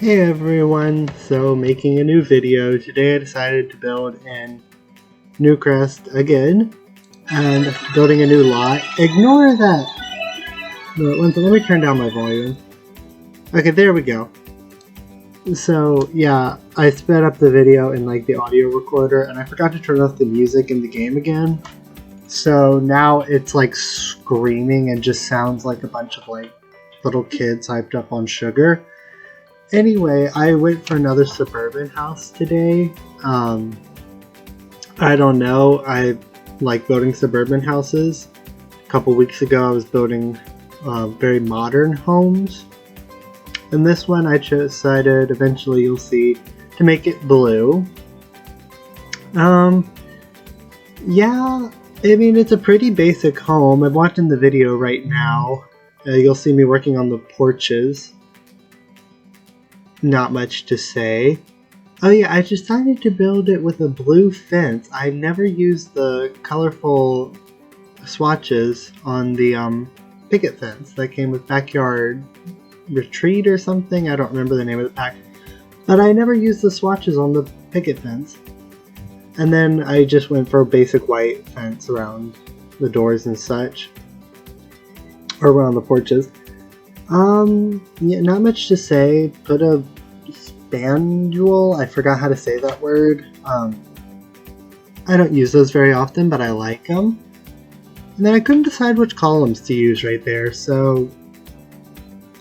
Hey everyone, so making a new video. Today I decided to build in Newcrest again, and building a new lot. Ignore that! No, let me turn down my volume. Okay, there we go. So yeah, I sped up the video in like the audio recorder, and I forgot to turn off the music in the game again. So now it's like screaming and just sounds like a bunch of like little kids hyped up on sugar. Anyway, I went for another suburban house today. I don't know, I like building suburban houses. A couple weeks ago I was building very modern homes. And this one I decided, eventually you'll see, to make it blue. Yeah, I mean it's a pretty basic home. I'm watching the video right now. You'll see me working on the porches. Not much to say. Oh yeah, I decided to build it with a blue fence. I never used the colorful swatches on the picket fence that came with Backyard Retreat or something. I don't remember the name of the pack. But I never used the swatches on the picket fence. And then I just went for a basic white fence around the doors and such. Or around the porches. Yeah, not much to say. Put a spandrel, I forgot how to say that word. I don't use those very often, but I like them. And then I couldn't decide which columns to use right there, so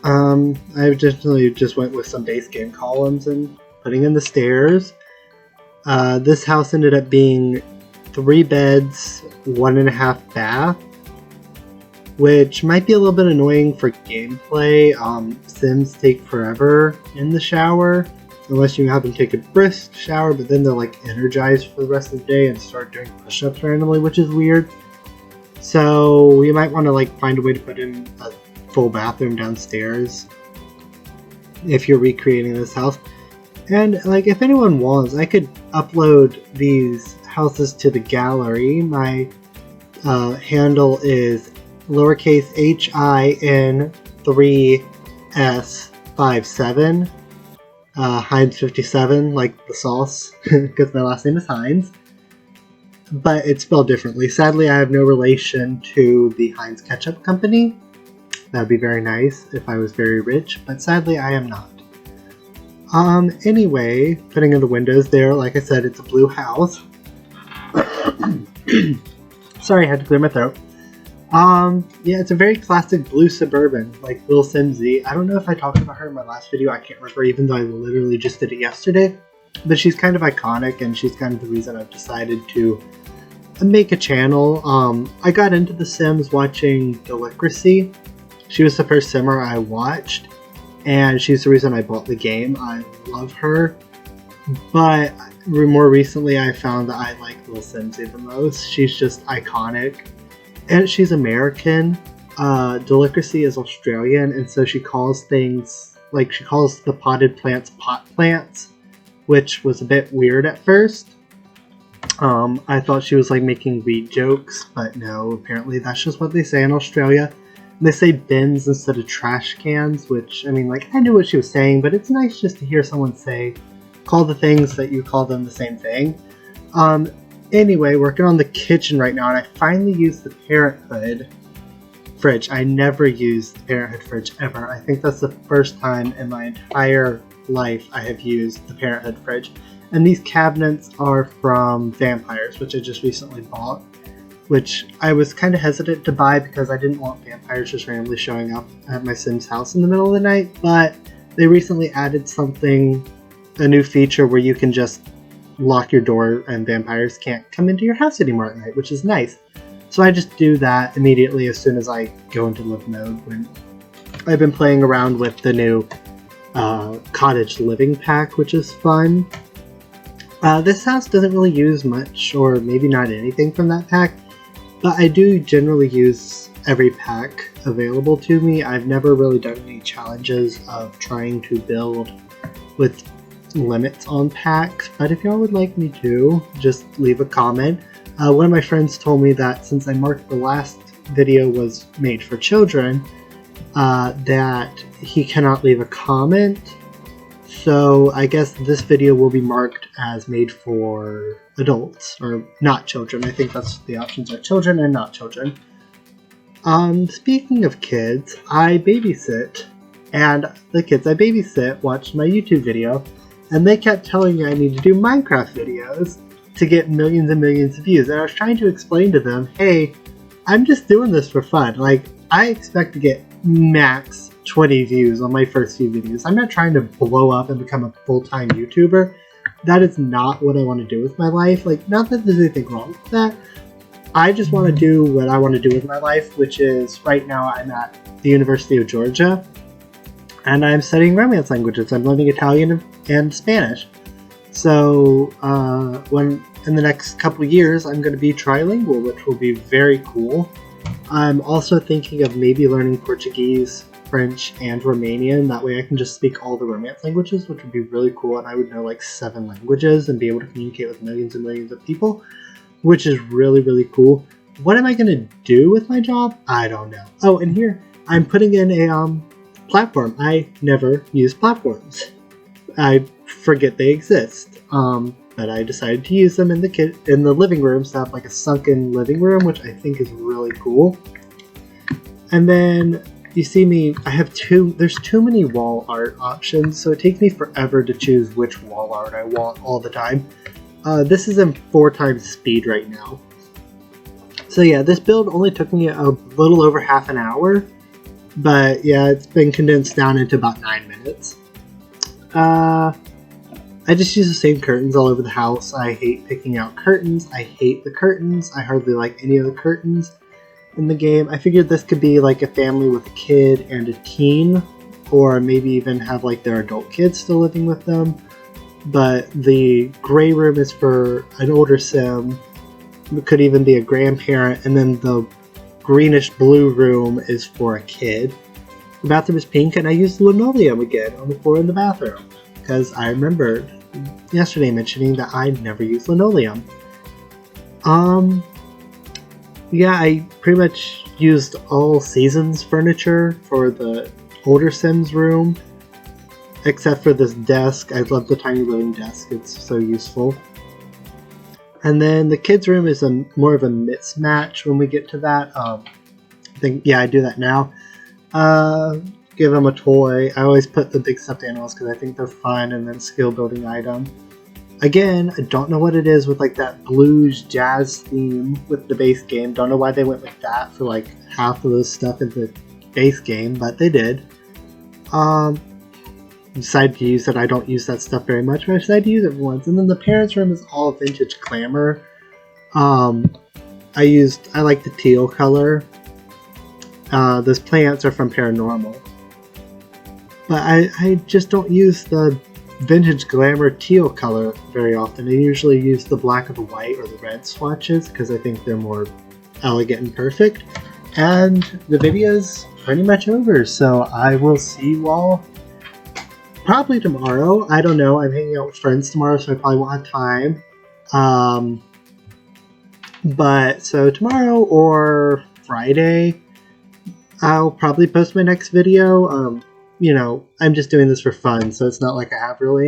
I just went with some base game columns and putting in the stairs. This house ended up being 3 beds, 1.5 bath. Which might be a little bit annoying for gameplay. Sims take forever in the shower, unless you have them take a brisk shower, but then they're like energized for the rest of the day and start doing push-ups randomly, which is weird. So you might want to like find a way to put in a full bathroom downstairs if you're recreating this house. And like if anyone wants, I could upload these houses to the gallery. My handle is lowercase HIN3S57, Heinz57, like the sauce, because my last name is Heinz, but it's spelled differently. Sadly, I have no relation to the Heinz Ketchup Company. That would be very nice if I was very rich, but sadly I am not. Anyway, putting in the windows there, like I said, it's a blue house. Sorry, I had to clear my throat. Yeah, it's a very classic blue suburban, like Lilsimsie. I don't know if I talked about her in my last video, I can't remember, even though I literally just did it yesterday. But she's kind of iconic, and she's kind of the reason I've decided to make a channel. I got into The Sims watching Lilsimsie. She was the first Simmer I watched, and she's the reason I bought the game. I love her. But more recently I found that I like Lilsimsie the most. She's just iconic. And she's American. Lilsimsie is Australian, and so she calls things, like she calls the potted plants pot plants, which was a bit weird at first. I thought she was like making weed jokes, but no, apparently that's just what they say in Australia. And they say bins instead of trash cans, which, I mean, like, I knew what she was saying, but it's nice just to hear someone call the things that you call them the same thing. Anyway, working on the kitchen right now, and I finally used the Parenthood fridge. I never used the Parenthood fridge ever. I think that's the first time in my entire life I have used the Parenthood fridge. And these cabinets are from Vampires, which I just recently bought, which I was kind of hesitant to buy because I didn't want vampires just randomly showing up at my Sims house in the middle of the night, but they recently added something, a new feature where you can just lock your door and vampires can't come into your house anymore at night, which is nice. So I just do that immediately as soon as I go into live mode. When I've been playing around with the new cottage living pack, which is fun. This house doesn't really use much, or maybe not anything from that pack, but I do generally use every pack available to me. I've never really done any challenges of trying to build with limits on packs, but if y'all would like me to, just leave a comment. One of my friends told me that since I marked the last video was made for children, that he cannot leave a comment So I guess this video will be marked as made for adults, or not children. I think that's the options are children and not children. Speaking of kids, I babysit, and the kids I babysit watched my YouTube video, and they kept telling me I need to do Minecraft videos to get millions and millions of views, and I was trying to explain to them, hey, I'm just doing this for fun. Like, I expect to get max 20 views on my first few videos. I'm not trying to blow up and become a full-time YouTuber. That is not what I want to do with my life. Like, not that there's anything wrong with that. I just want to do what I want to do with my life, which is, right now I'm at the University of Georgia, and I'm studying Romance languages. I'm learning Italian and Spanish. So, when in the next couple years, I'm going to be trilingual, which will be very cool. I'm also thinking of maybe learning Portuguese, French, and Romanian. That way I can just speak all the Romance languages, which would be really cool, and I would know like 7 languages and be able to communicate with millions and millions of people, which is really, really cool. What am I going to do with my job? I don't know. Oh, and here, I'm putting in a platform. I never use platforms. I forget they exist. But I decided to use them in the living room, so I have like a sunken living room, which I think is really cool. And then you see me, there's too many wall art options, so it takes me forever to choose which wall art I want all the time. This is in 4 times speed right now. So yeah, this build only took me a little over half an hour, but yeah, it's been condensed down into about 9 minutes. I just use the same curtains all over the house. I hate picking out curtains. I hate the curtains. I hardly like any of the curtains in the game. I figured this could be like a family with a kid and a teen, or maybe even have like their adult kids still living with them. But the gray room is for an older sim. It could even be a grandparent, and then the greenish blue room is for a kid. The bathroom is pink, and I used linoleum again on the floor in the bathroom, because I remembered yesterday mentioning that I never use linoleum. Yeah, I pretty much used all Seasons furniture for the older Sims room, except for this desk. I love the tiny living desk, it's so useful. And then the kids' room is more of a mismatch when we get to that. I do that now. Give them a toy. I always put the big stuffed animals because I think they're fun, and then skill building item. Again, I don't know what it is with like that blues jazz theme with the base game. Don't know why they went with that for like half of the stuff in the base game, but they did. Decided to use it. I don't use that stuff very much, but I decided to use it once. And then the parents' room is all vintage glamour. I like the teal color. Those plants are from Paranormal. But I just don't use the vintage glamour teal color very often. I usually use the black or the white or the red swatches because I think they're more elegant and perfect. And the video is pretty much over, so I will see you all probably tomorrow. I don't know. I'm hanging out with friends tomorrow, so I probably won't have time. But so tomorrow or Friday, I'll probably post my next video. I'm just doing this for fun, so it's not like I have really